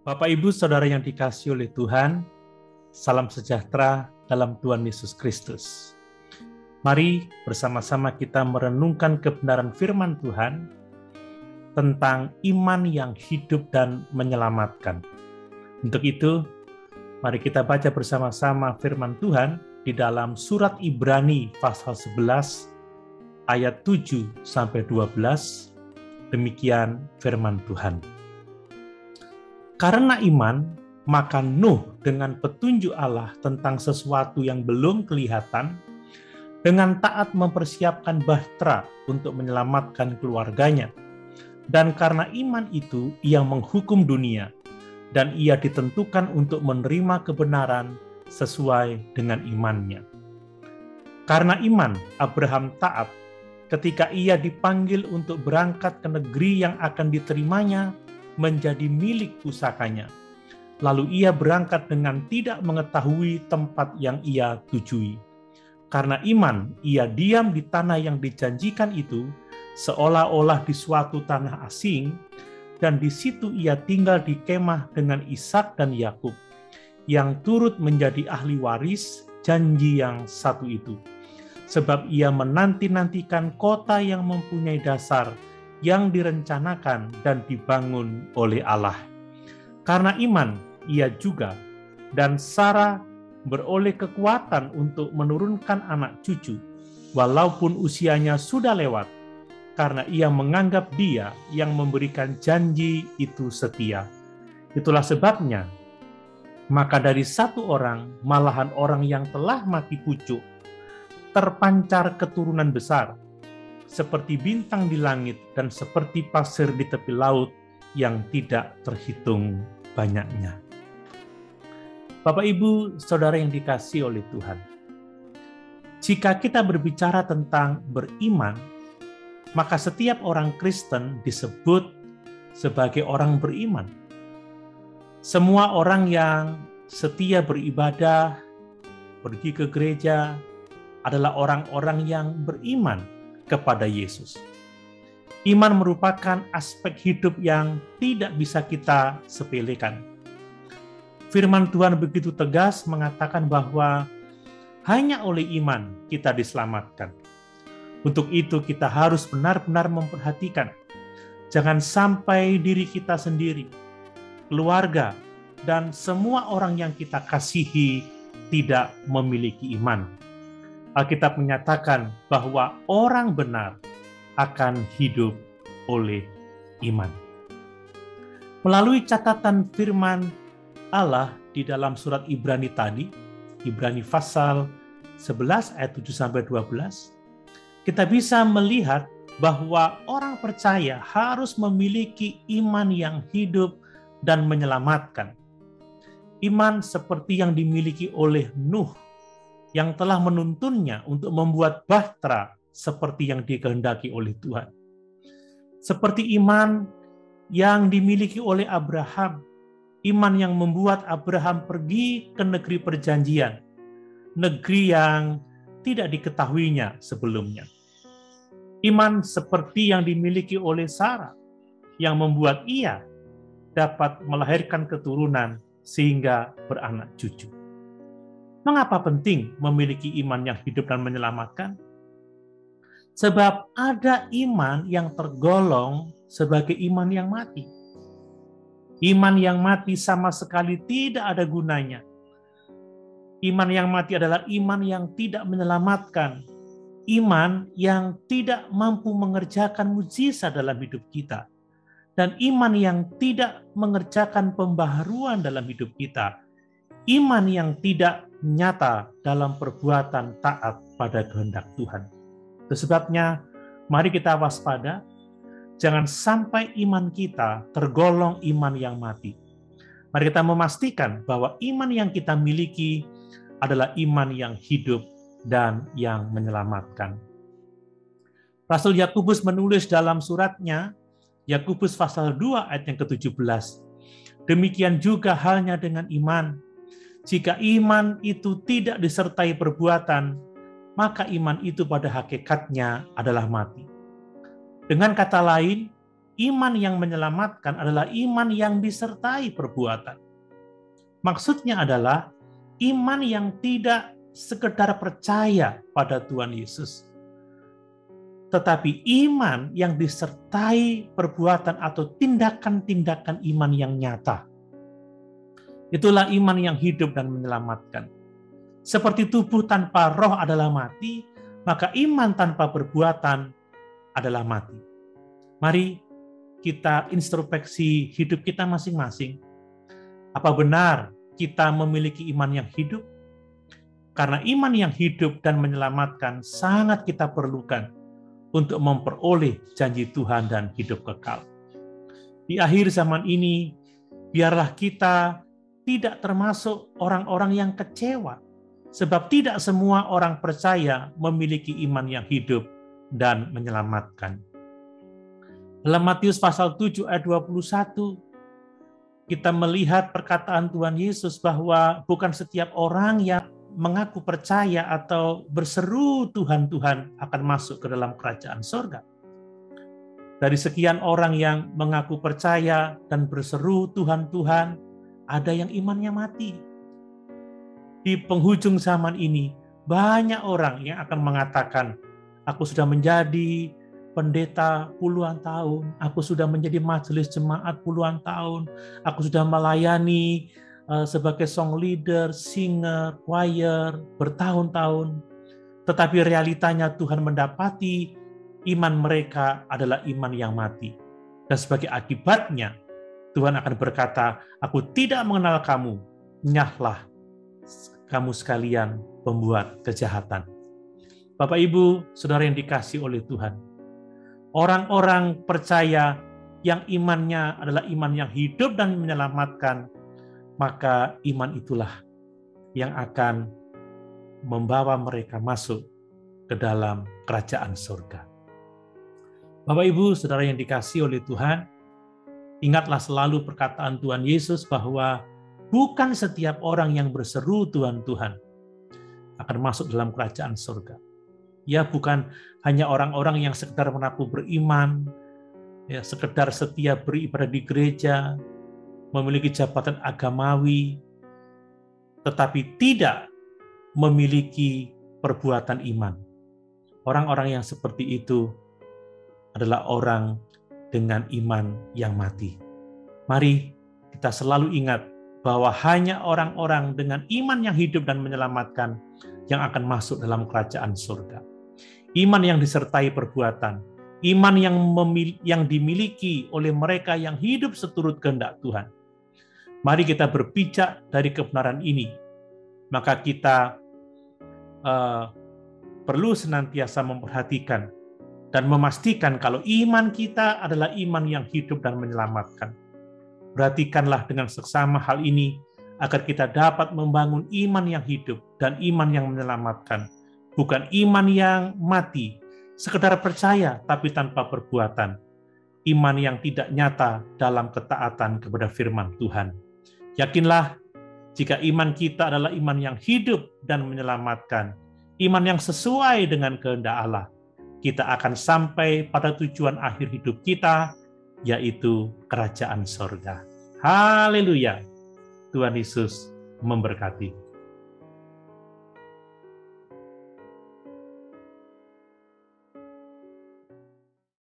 Bapak, Ibu, Saudara yang dikasihi oleh Tuhan, salam sejahtera dalam Tuhan Yesus Kristus. Mari bersama-sama kita merenungkan kebenaran firman Tuhan tentang iman yang hidup dan menyelamatkan. Untuk itu, mari kita baca bersama-sama firman Tuhan di dalam surat Ibrani pasal 11 ayat 7-12. Demikian firman Tuhan. Karena iman, maka Nuh dengan petunjuk Allah tentang sesuatu yang belum kelihatan, dengan taat mempersiapkan bahtera untuk menyelamatkan keluarganya. Dan karena iman itu, ia menghukum dunia, dan ia ditentukan untuk menerima kebenaran sesuai dengan imannya. Karena iman, Abraham taat ketika ia dipanggil untuk berangkat ke negeri yang akan diterimanya menjadi milik pusakanya. Lalu ia berangkat dengan tidak mengetahui tempat yang ia tujui. Karena iman, ia diam di tanah yang dijanjikan itu, seolah-olah di suatu tanah asing, dan di situ ia tinggal di kemah dengan Ishak dan Yakub, yang turut menjadi ahli waris janji yang satu itu. Sebab ia menanti-nantikan kota yang mempunyai dasar, yang direncanakan dan dibangun oleh Allah. Karena iman, ia juga dan Sarah beroleh kekuatan untuk menurunkan anak cucu, walaupun usianya sudah lewat, karena ia menganggap Dia yang memberikan janji itu setia. Itulah sebabnya, maka dari satu orang, malahan orang yang telah mati pucuk, terpancar keturunan besar, seperti bintang di langit dan seperti pasir di tepi laut yang tidak terhitung banyaknya. Bapak, Ibu, Saudara yang dikasihi oleh Tuhan, jika kita berbicara tentang beriman, maka setiap orang Kristen disebut sebagai orang beriman. Semua orang yang setia beribadah, pergi ke gereja, adalah orang-orang yang beriman kepada Yesus. Iman merupakan aspek hidup yang tidak bisa kita sepelekan. Firman Tuhan begitu tegas mengatakan bahwa hanya oleh iman kita diselamatkan. Untuk itu kita harus benar-benar memperhatikan. Jangan sampai diri kita sendiri, keluarga, dan semua orang yang kita kasihi tidak memiliki iman. Alkitab menyatakan bahwa orang benar akan hidup oleh iman. Melalui catatan firman Allah di dalam surat Ibrani tadi, Ibrani pasal 11 ayat 7-12, kita bisa melihat bahwa orang percaya harus memiliki iman yang hidup dan menyelamatkan. Iman seperti yang dimiliki oleh Nuh, yang telah menuntunnya untuk membuat bahtera seperti yang dikehendaki oleh Tuhan. Seperti iman yang dimiliki oleh Abraham, iman yang membuat Abraham pergi ke negeri perjanjian, negeri yang tidak diketahuinya sebelumnya. Iman seperti yang dimiliki oleh Sarah, yang membuat ia dapat melahirkan keturunan sehingga beranak cucu. Mengapa penting memiliki iman yang hidup dan menyelamatkan? Sebab ada iman yang tergolong sebagai iman yang mati. Iman yang mati sama sekali tidak ada gunanya. Iman yang mati adalah iman yang tidak menyelamatkan. Iman yang tidak mampu mengerjakan mukjizat dalam hidup kita. Dan iman yang tidak mengerjakan pembaharuan dalam hidup kita. Iman yang tidak nyata dalam perbuatan taat pada kehendak Tuhan. Itu sebabnya mari kita waspada, jangan sampai iman kita tergolong iman yang mati. Mari kita memastikan bahwa iman yang kita miliki adalah iman yang hidup dan yang menyelamatkan. Rasul Yakobus menulis dalam suratnya, Yakobus pasal 2 ayat yang ke-17, demikian juga halnya dengan iman. Jika iman itu tidak disertai perbuatan, maka iman itu pada hakikatnya adalah mati. Dengan kata lain, iman yang menyelamatkan adalah iman yang disertai perbuatan. Maksudnya adalah iman yang tidak sekedar percaya pada Tuhan Yesus, tetapi iman yang disertai perbuatan atau tindakan-tindakan iman yang nyata. Itulah iman yang hidup dan menyelamatkan. Seperti tubuh tanpa roh adalah mati, maka iman tanpa perbuatan adalah mati. Mari kita introspeksi hidup kita masing-masing. Apa benar kita memiliki iman yang hidup? Karena iman yang hidup dan menyelamatkan sangat kita perlukan untuk memperoleh janji Tuhan dan hidup kekal. Di akhir zaman ini, biarlah kita tidak termasuk orang-orang yang kecewa, sebab tidak semua orang percaya memiliki iman yang hidup dan menyelamatkan. Dalam Matius pasal 7 ayat 21, kita melihat perkataan Tuhan Yesus bahwa bukan setiap orang yang mengaku percaya atau berseru Tuhan, Tuhan akan masuk ke dalam kerajaan sorga. Dari sekian orang yang mengaku percaya dan berseru Tuhan, Tuhan, ada yang imannya mati. Di penghujung zaman ini, banyak orang yang akan mengatakan, aku sudah menjadi pendeta puluhan tahun, aku sudah menjadi majelis jemaat puluhan tahun, aku sudah melayani sebagai song leader, singer, choir, bertahun-tahun. Tetapi realitanya Tuhan mendapati iman mereka adalah iman yang mati. Dan sebagai akibatnya, Tuhan akan berkata, aku tidak mengenal kamu, nyahlah kamu sekalian pembuat kejahatan. Bapak, Ibu, Saudara yang dikasihi oleh Tuhan, orang-orang percaya yang imannya adalah iman yang hidup dan menyelamatkan, maka iman itulah yang akan membawa mereka masuk ke dalam kerajaan surga. Bapak, Ibu, Saudara yang dikasihi oleh Tuhan, ingatlah selalu perkataan Tuhan Yesus bahwa bukan setiap orang yang berseru Tuhan, Tuhan akan masuk dalam kerajaan surga. Ya, bukan hanya orang-orang yang sekedar mengaku beriman, ya, sekedar setia beribadah di gereja, memiliki jabatan agamawi, tetapi tidak memiliki perbuatan iman. Orang-orang yang seperti itu adalah orang dengan iman yang mati. Mari kita selalu ingat bahwa hanya orang-orang dengan iman yang hidup dan menyelamatkan yang akan masuk dalam kerajaan surga. Iman yang disertai perbuatan, iman yang dimiliki oleh mereka yang hidup seturut kehendak Tuhan. Mari kita berpijak dari kebenaran ini, maka kita perlu senantiasa memperhatikan dan memastikan kalau iman kita adalah iman yang hidup dan menyelamatkan. Perhatikanlah dengan seksama hal ini, agar kita dapat membangun iman yang hidup dan iman yang menyelamatkan. Bukan iman yang mati, sekedar percaya tapi tanpa perbuatan. Iman yang tidak nyata dalam ketaatan kepada firman Tuhan. Yakinlah, jika iman kita adalah iman yang hidup dan menyelamatkan, iman yang sesuai dengan kehendak Allah, kita akan sampai pada tujuan akhir hidup kita, yaitu kerajaan sorga. Haleluya! Tuhan Yesus memberkati.